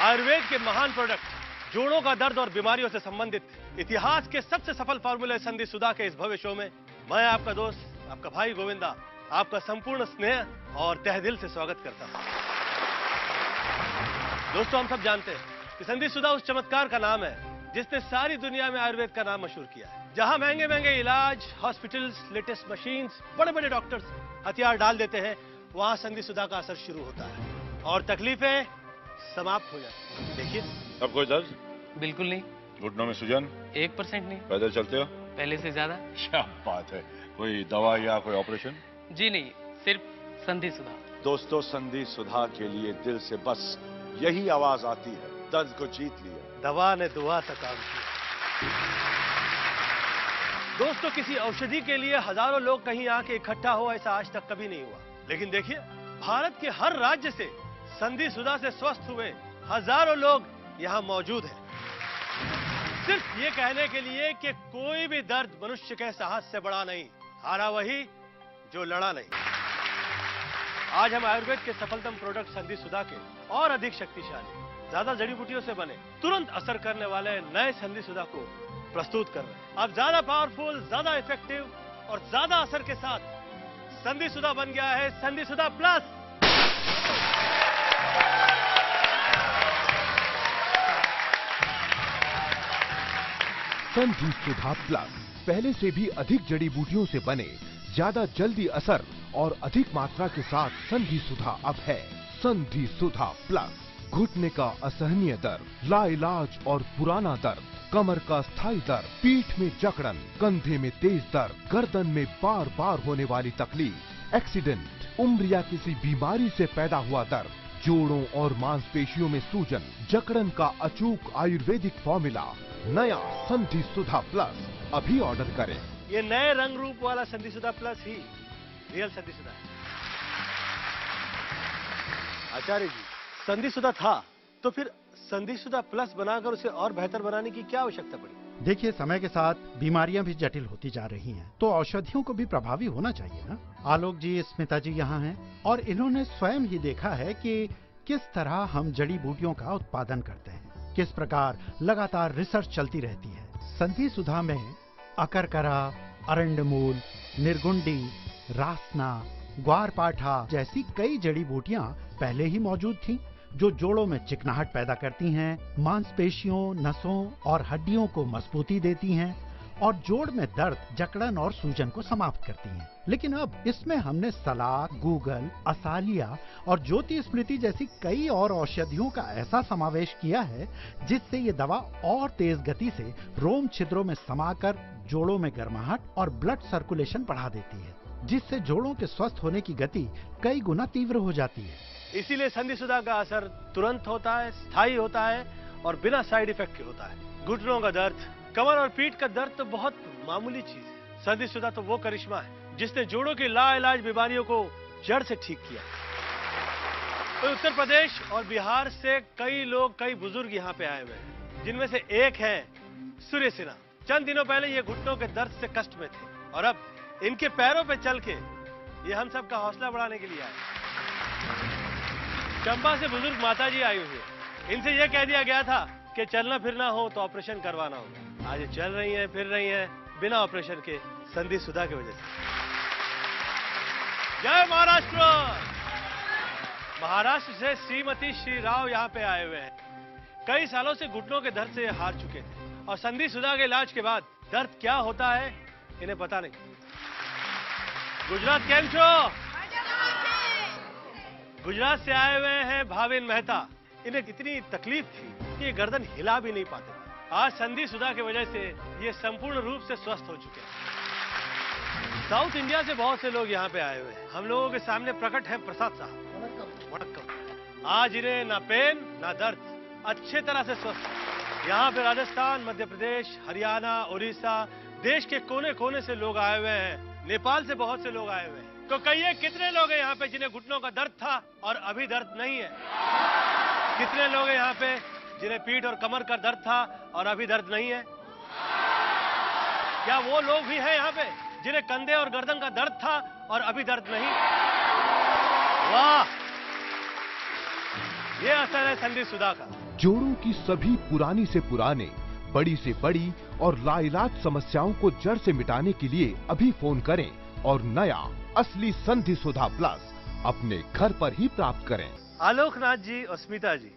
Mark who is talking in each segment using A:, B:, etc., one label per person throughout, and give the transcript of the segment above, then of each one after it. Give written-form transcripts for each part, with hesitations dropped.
A: आयुर्वेद के महान प्रोडक्ट जोड़ों का दर्द और बीमारियों से संबंधित इतिहास के सबसे सफल फार्मूले संधि सुधा के इस भव्य शो में मैं आपका दोस्त, आपका भाई गोविंदा, आपका संपूर्ण स्नेह और तहे दिल से स्वागत करता हूं। दोस्तों, हम सब जानते हैं कि संधि सुधा उस चमत्कार का नाम है जिसने सारी दुनिया में आयुर्वेद का नाम मशहूर किया है। जहां महंगे महंगे इलाज, हॉस्पिटल्स, लेटेस्ट मशीन्स, बड़े बड़े डॉक्टर्स हथियार डाल देते हैं, वहां संधि सुधा का असर शुरू होता है और तकलीफें समाप्त हो जाती हैं। देखिए,
B: अब कोई दर्द?
C: बिल्कुल नहीं।
B: घुटनों में सूजन?
C: 1% नहीं।
B: पैदल चलते हो?
C: पहले से ज्यादा।
B: क्या बात है। कोई दवा या कोई ऑपरेशन?
C: जी नहीं, सिर्फ संधि सुधा।
D: दोस्तों, संधि सुधा के लिए दिल से बस यही आवाज आती है, दर्द को जीत लिया,
A: दवा ने दुआ से काम किया। दोस्तों, किसी औषधि के लिए हजारों लोग कहीं आके इकट्ठा हो, ऐसा आज तक कभी नहीं हुआ। लेकिन देखिए, भारत के हर राज्य से संधि सुधा से स्वस्थ हुए हजारों लोग यहां मौजूद हैं, सिर्फ ये कहने के लिए कि कोई भी दर्द मनुष्य के साहस से बड़ा नहीं, हारा वही जो लड़ा नहीं। आज हम आयुर्वेद के सफलतम प्रोडक्ट संधि सुधा के और अधिक शक्तिशाली, ज्यादा जड़ी बूटियों से बने, तुरंत असर करने वाले नए संधि सुधा को प्रस्तुत कर रहे हैं। अब ज्यादा पावरफुल, ज्यादा इफेक्टिव और ज्यादा असर के साथ संधि सुधा बन गया है संधि सुधा प्लस।
E: संधि सुधा प्लस पहले से भी अधिक जड़ी बूटियों से बने, ज्यादा जल्दी असर और अधिक मात्रा के साथ संधि सुधा अब है संधि सुधा प्लस। घुटने का असहनीय दर्द, लाइलाज और पुराना दर्द, कमर का स्थायी दर्द, पीठ में जकड़न, कंधे में तेज दर्द, गर्दन में बार बार होने वाली तकलीफ, एक्सीडेंट, उम्र या किसी बीमारी से पैदा हुआ दर्द, जोड़ों और मांसपेशियों में सूजन, जकड़न का अचूक आयुर्वेदिक फॉर्मूला, नया संधि सुधा प्लस। अभी ऑर्डर करें।
A: ये नए रंग रूप वाला संधि सुधा प्लस ही रियल संधि सुधा है। आचार्य जी, संधि सुधा था तो फिर संधि सुधा प्लस बनाकर उसे और बेहतर बनाने की क्या आवश्यकता पड़ी?
F: देखिए, समय के साथ बीमारियां भी जटिल होती जा रही हैं, तो औषधियों को भी प्रभावी होना चाहिए ना। आलोक जी, स्मिता जी यहाँ हैं और इन्होंने स्वयं ही देखा है कि किस तरह हम जड़ी बूटियों का उत्पादन करते हैं, किस प्रकार लगातार रिसर्च चलती रहती है। संधि सुधा में अकरकरा, अरंडमूल, निर्गुंडी, रासना, ग्वारपाठा जैसी कई जड़ी बूटियां पहले ही मौजूद थीं, जो जोड़ों में चिकनाहट पैदा करती हैं, मांसपेशियों, नसों और हड्डियों को मजबूती देती हैं और जोड़ में दर्द, जकड़न और सूजन को समाप्त करती हैं। लेकिन अब इसमें हमने सलाद, गूगल, असालिया और ज्योति स्मृति जैसी कई और औषधियों का ऐसा समावेश किया है जिससे ये दवा और तेज गति से रोम छिद्रों में समाकर जोड़ों में गर्माहट और ब्लड सर्कुलेशन बढ़ा देती है, जिससे जोड़ों के स्वस्थ होने की गति कई गुना तीव्र हो जाती है।
A: इसीलिए संधि सुधा का असर तुरंत होता है, स्थायी होता है और बिना साइड इफेक्ट के होता है। घुटनों का दर्द, कमर और पीठ का दर्द तो बहुत मामूली चीज है। संधि सुधा तो वो करिश्मा है जिसने जोड़ों की लाइलाज बीमारियों को जड़ से ठीक किया। तो उत्तर प्रदेश और बिहार से कई लोग, कई बुजुर्ग यहाँ पे आए हुए हैं, जिनमें से एक है सूर्य सिन्हा। चंद दिनों पहले ये घुटनों के दर्द से कष्ट में थे और अब इनके पैरों पे चल के ये हम सबका हौसला बढ़ाने के लिए आए। चंबा से बुजुर्ग माता जी आई हुई है। इनसे यह कह दिया गया था कि चलना फिरना हो तो ऑपरेशन करवाना होगा। आज चल रही हैं, फिर रही हैं बिना ऑपरेशन के, संधि सुधा की वजह से। जय महाराष्ट्र। महाराष्ट्र से श्रीमती श्री राव यहाँ पे आए हुए हैं। कई सालों से घुटनों के दर्द से हार चुके थे और संधि सुधा के इलाज के बाद दर्द क्या होता है इन्हें पता नहीं। गुजरात केम छो? गुजरात से आए हुए हैं भाविन मेहता। इन्हें कितनी तकलीफ थी कि ये गर्दन हिला भी नहीं पाते। आज संधि सुधा की वजह से ये संपूर्ण रूप से स्वस्थ हो चुके हैं। साउथ इंडिया से बहुत से लोग यहाँ पे आए हुए हैं। हम लोगों के सामने प्रकट है प्रसाद साहब। वणक्कम। आज इन्हें ना पेन ना दर्द, अच्छे तरह से स्वस्थ। यहाँ पे राजस्थान, मध्य प्रदेश, हरियाणा, उड़ीसा, देश के कोने कोने से लोग आए हुए हैं। नेपाल से बहुत से लोग आए हुए हैं। तो कहिए, कितने लोग हैं यहाँ पे जिन्हें घुटनों का दर्द था और अभी दर्द नहीं है? कितने लोग हैं यहाँ पे जिन्हें पीठ और कमर का दर्द था और अभी दर्द नहीं है? क्या वो लोग भी हैं यहाँ पे जिन्हें कंधे और गर्दन का दर्द था और अभी दर्द नहीं? वाह, ये असर है संधि सुधा का।
E: जोड़ों की सभी पुरानी से पुराने, बड़ी से बड़ी और लाइलाज समस्याओं को जड़ से मिटाने के लिए अभी फोन करें और नया असली संधि सुधा प्लस अपने घर पर ही प्राप्त करें।
A: आलोकनाथ जी और स्मिता जी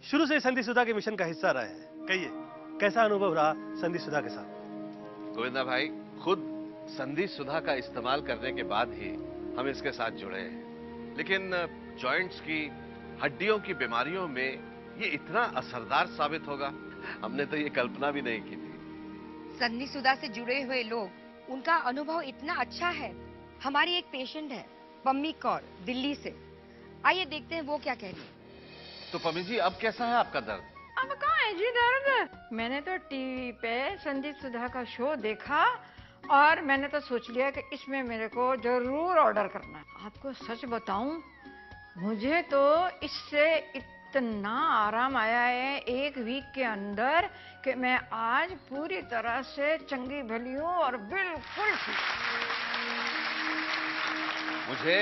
A: शुरू से संधि सुधा के मिशन का हिस्सा रहे हैं। कहिए, कैसा अनुभव रहा संधि सुधा के साथ?
G: गोविंदा भाई, खुद संधि सुधा का इस्तेमाल करने के बाद ही हम इसके साथ जुड़े हैं, लेकिन जॉइंट्स की, हड्डियों की बीमारियों में ये इतना असरदार साबित होगा, हमने तो ये कल्पना भी नहीं की थी।
H: संधि सुधा से जुड़े हुए लोग, उनका अनुभव इतना अच्छा है। हमारी एक पेशेंट है पम्मी कौर, दिल्ली से। आइए देखते हैं वो क्या कह रही है।
G: तो पम्मी जी, अब कैसा है आपका दर्द?
I: अब कहाँ है जी दर्द? मैंने तो टीवी पे संधि सुधा का शो देखा और मैंने तो सोच लिया कि इसमें मेरे को जरूर ऑर्डर करना है। आपको सच बताऊं, मुझे तो इससे इतना आराम आया है 1 वीक के अंदर कि मैं आज पूरी तरह से चंगी भली हूँ और बिल्कुल ठीक।
G: मुझे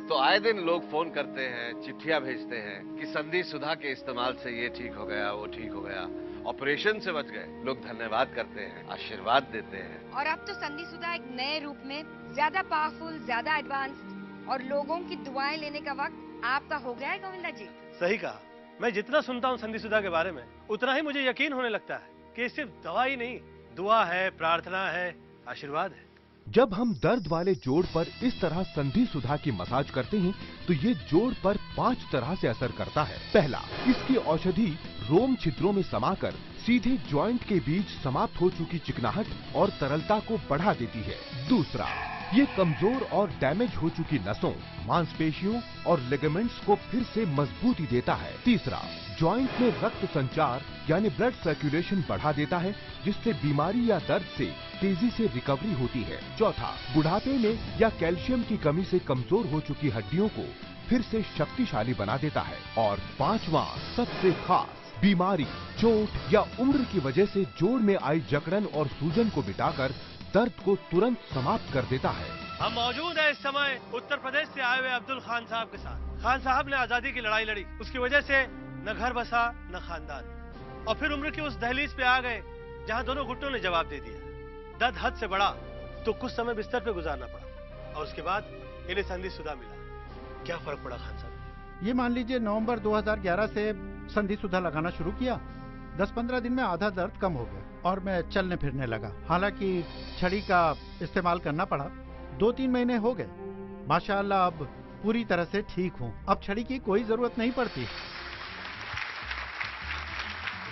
G: तो आए दिन लोग फोन करते हैं, चिट्ठियां भेजते हैं कि संधि सुधा के इस्तेमाल से ये ठीक हो गया, वो ठीक हो गया, ऑपरेशन से बच गए। लोग धन्यवाद करते हैं, आशीर्वाद देते हैं।
H: और अब तो संधि सुधा एक नए रूप में ज्यादा पावरफुल, ज्यादा एडवांस और लोगों की दुआएं लेने का वक्त आपका हो गया है गोविंदा जी।
A: सही कहा। मैं जितना सुनता हूँ संधि सुधा के बारे में, उतना ही मुझे यकीन होने लगता है कि सिर्फ दवा ही नहीं, दुआ है, प्रार्थना है, आशीर्वाद है।
E: जब हम दर्द वाले जोड़ पर इस तरह संधि सुधा की मसाज करते हैं तो ये जोड़ पर 5 तरह से असर करता है। पहला, इसकी औषधि रोम छिद्रों में समाकर सीधे जॉइंट के बीच समाप्त हो चुकी चिकनाहट और तरलता को बढ़ा देती है। दूसरा, ये कमजोर और डैमेज हो चुकी नसों, मांसपेशियों और लिगामेंट्स को फिर से मजबूती देता है। तीसरा, जॉइंट में रक्त संचार यानी ब्लड सर्कुलेशन बढ़ा देता है, जिससे बीमारी या दर्द से तेजी से रिकवरी होती है। चौथा, बुढ़ापे में या कैल्शियम की कमी से कमजोर हो चुकी हड्डियों को फिर से शक्तिशाली बना देता है। और पांचवा, सबसे खास, बीमारी, चोट या उम्र की वजह से जोड़ में आई जकड़न और सूजन को मिटाकर दर्द को तुरंत समाप्त कर देता है।
A: हम मौजूद है इस समय उत्तर प्रदेश से आए हुए अब्दुल खान साहब के साथ। खान साहब ने आजादी की लड़ाई लड़ी, उसकी वजह से न घर बसा न खानदान, और फिर उम्र की उस दहलीज पे आ गए जहां दोनों घुटनों ने जवाब दे दिया। दर्द हद से बढ़ा तो कुछ समय बिस्तर पे गुजारना पड़ा और उसके बाद इन्हें संधि सुधा मिला। क्या फर्क पड़ा खान साहब?
F: ये मान लीजिए नवंबर 2011 से संधि सुधा लगाना शुरू किया। 10-15 दिन में आधा दर्द कम हो गया और मैं चलने फिरने लगा। हालांकि छड़ी का इस्तेमाल करना पड़ा। 2-3 महीने हो गए। माशाअल्लाह अब पूरी तरह से ठीक हूँ। अब छड़ी की कोई जरूरत नहीं पड़ती।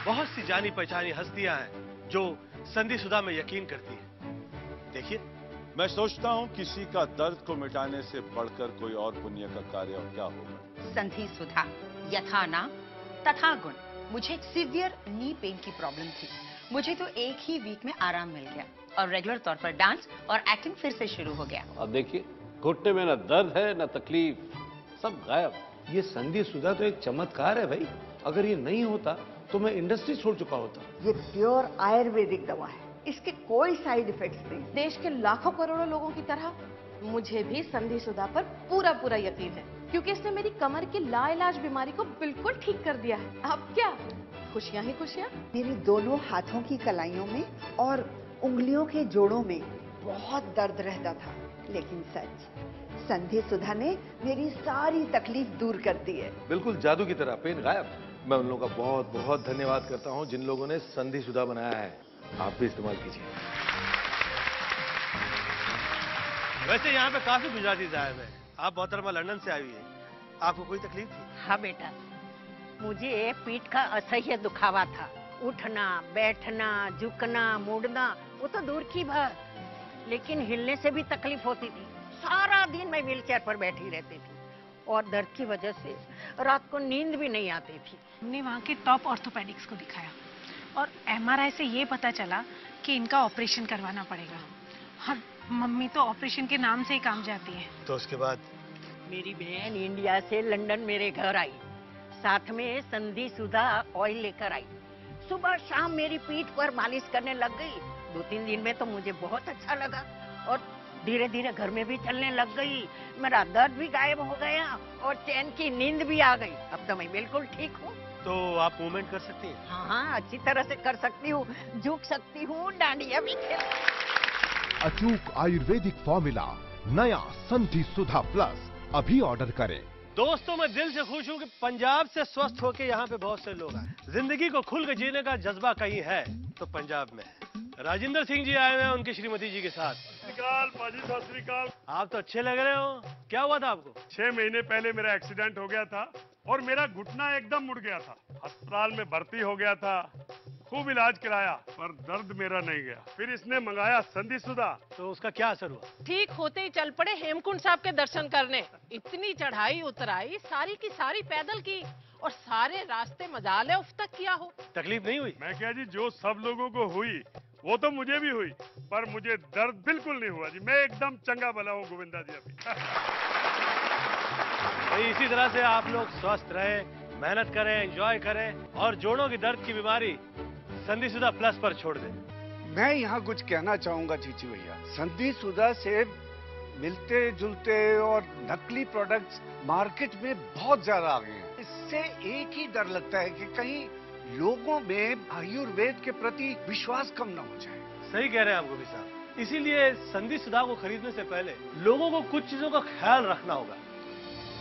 A: बहुत सी जानी पहचानी हस्तियां हैं जो संधि सुधा में यकीन करती हैं। देखिए,
D: मैं सोचता हूँ किसी का दर्द को मिटाने से बढ़कर कोई और पुण्य का कार्य और क्या होगा।
J: संधि सुधा, यथा नाम तथा गुण। मुझे सिवियर नी पेन की प्रॉब्लम थी। मुझे तो 1 ही वीक में आराम मिल गया और रेगुलर तौर पर डांस और एक्टिंग फिर से शुरू हो गया।
K: अब देखिए, घुटने में न दर्द है न तकलीफ, सब गायब।
L: ये संधि सुधा तो एक चमत्कार है भाई। अगर ये नहीं होता तो मैं इंडस्ट्री छोड़ चुका होता।
M: ये प्योर आयुर्वेदिक दवा है, इसके कोई साइड इफेक्ट्स नहीं।
N: देश के लाखों करोड़ों लोगों की तरह मुझे भी संधि सुधा पर पूरा यकीन है, क्योंकि इसने मेरी कमर की लाइलाज बीमारी को बिल्कुल ठीक कर दिया है। अब क्या खुशियां ही खुशियां।
M: मेरे दोनों हाथों की कलाइयों में और उंगलियों के जोड़ों में बहुत दर्द रहता था, लेकिन सच, संधि सुधा ने मेरी सारी तकलीफ दूर कर दी है।
L: बिल्कुल जादू की तरह, पेन गायब। मैं उन लोगों का बहुत बहुत धन्यवाद करता हूँ जिन लोगों ने संधि सुधा बनाया है। आप भी इस्तेमाल कीजिए।
A: वैसे यहाँ पे काफी गुजराती आए हुए हैं। आप मोहतरमा लंदन से आई हुई है, आपको कोई तकलीफ थी?
O: हाँ बेटा, मुझे पीठ का असह्य दुखावा था। उठना, बैठना, झुकना, मुड़ना वो तो दूर की बात, लेकिन हिलने से भी तकलीफ होती थी। सारा दिन मैं व्हीलचेयर पर बैठी रहती थी और दर्द की वजह से रात को नींद भी नहीं आती थी।
P: हमने वहाँ के टॉप ऑर्थोपेडिक्स को दिखाया और MRI से ये पता चला कि इनका ऑपरेशन करवाना पड़ेगा। हाँ, मम्मी तो ऑपरेशन के नाम से ही काम जाती है।
A: तो उसके बाद
O: मेरी बहन इंडिया से लंदन मेरे घर आई, साथ में संधि सुधा ऑयल लेकर आई। सुबह शाम मेरी पीठ पर मालिश करने लग गई। 2-3 दिन में तो मुझे बहुत अच्छा लगा और धीरे धीरे घर में भी चलने लग गई। मेरा दर्द भी गायब हो गया और चैन की नींद भी आ गई। अब तो मैं बिल्कुल ठीक हूँ।
A: तो आप मूवमेंट कर सकती हैं?
O: हाँ, अच्छी तरह से कर सकती हूँ, झुक सकती हूँ, डांडिया भी खेल।
E: अचूक आयुर्वेदिक फॉर्मूला नया संधि सुधा प्लस अभी ऑर्डर करें।
A: दोस्तों, मैं दिल से खुश हूँ कि पंजाब से स्वस्थ होकर यहाँ पे बहुत से लोग आए। जिंदगी को खुल के जीने का जज्बा कहीं है तो पंजाब में है। राजेंद्र सिंह जी आए हुए हैं उनकी श्रीमती जी के साथ।
Q: पाजी सत श्री अकाल।
A: आप तो अच्छे लग रहे हो। क्या हुआ था आपको?
Q: 6 महीने पहले मेरा एक्सीडेंट हो गया था और मेरा घुटना एकदम मुड़ गया था। अस्पताल में भर्ती हो गया था, खूब इलाज कराया, पर दर्द मेरा नहीं गया। फिर इसने मंगाया संधि सुधा।
A: तो उसका क्या असर हुआ?
N: ठीक होते ही चल पड़े हेमकुंड साहब के दर्शन करने। इतनी चढ़ाई उतराई सारी की सारी पैदल की और सारे रास्ते मजाल उफ तक किया हो।
A: तकलीफ नहीं हुई?
Q: मैं क्या जी, जो सब लोगों को हुई वो तो मुझे भी हुई, पर मुझे दर्द बिल्कुल नहीं हुआ जी। मैं एकदम चंगा भला हूँ गोविंदा जी अभी।
A: इसी तरह से आप लोग स्वस्थ रहे, मेहनत करें, एंजॉय करें और जोड़ों की दर्द की बीमारी संधि सुधा प्लस पर छोड़ दें।
R: मैं यहाँ कुछ कहना चाहूंगा चीची भैया। संधि सुधा से मिलते जुलते और नकली प्रोडक्ट्स मार्केट में बहुत ज्यादा आ गए हैं। इससे एक ही डर लगता है कि कहीं लोगों में आयुर्वेद के प्रति विश्वास कम ना हो जाए।
A: सही कह रहे हैं आप गोभी साहब। इसीलिए संधि सुधा को खरीदने से पहले लोगों को कुछ चीजों का ख्याल रखना होगा।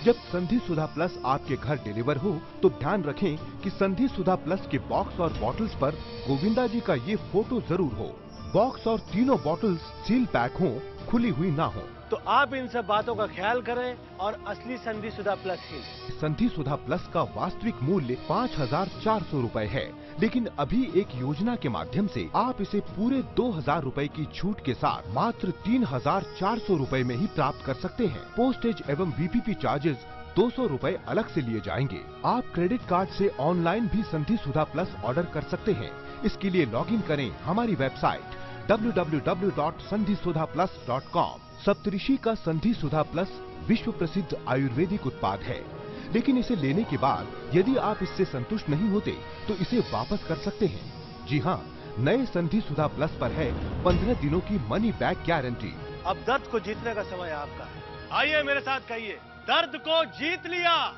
E: जब संधि सुधा प्लस आपके घर डिलीवर हो तो ध्यान रखें कि संधि सुधा प्लस के बॉक्स और बॉटल्स पर गोविंदा जी का ये फोटो जरूर हो। बॉक्स और तीनों बॉटल्स सील पैक हों, खुली हुई ना हो।
A: तो आप इन सब बातों का ख्याल करें और असली संधि सुधा प्लस ही।
E: संधि सुधा प्लस का वास्तविक मूल्य 5,400 रुपए है, लेकिन अभी एक योजना के माध्यम से आप इसे पूरे 2,000 रुपए की छूट के साथ मात्र 3,400 रुपए में ही प्राप्त कर सकते हैं। पोस्टेज एवं VPP चार्जेस 200 रुपए अलग से लिए जाएंगे। आप क्रेडिट कार्ड से ऑनलाइन भी संधि सुधा प्लस ऑर्डर कर सकते हैं। इसके लिए लॉगिन करें हमारी वेबसाइट www.sandhisudhaplus.com। सप्तऋषि का संधि सुधा प्लस विश्व प्रसिद्ध आयुर्वेदिक उत्पाद है, लेकिन इसे लेने के बाद यदि आप इससे संतुष्ट नहीं होते तो इसे वापस कर सकते हैं। जी हाँ, नए संधि सुधा प्लस पर है 15 दिनों की मनी बैक गारंटी।
A: अब दर्द को जीतने का समय आपका है। आइए मेरे साथ कहिए, दर्द को जीत लिया।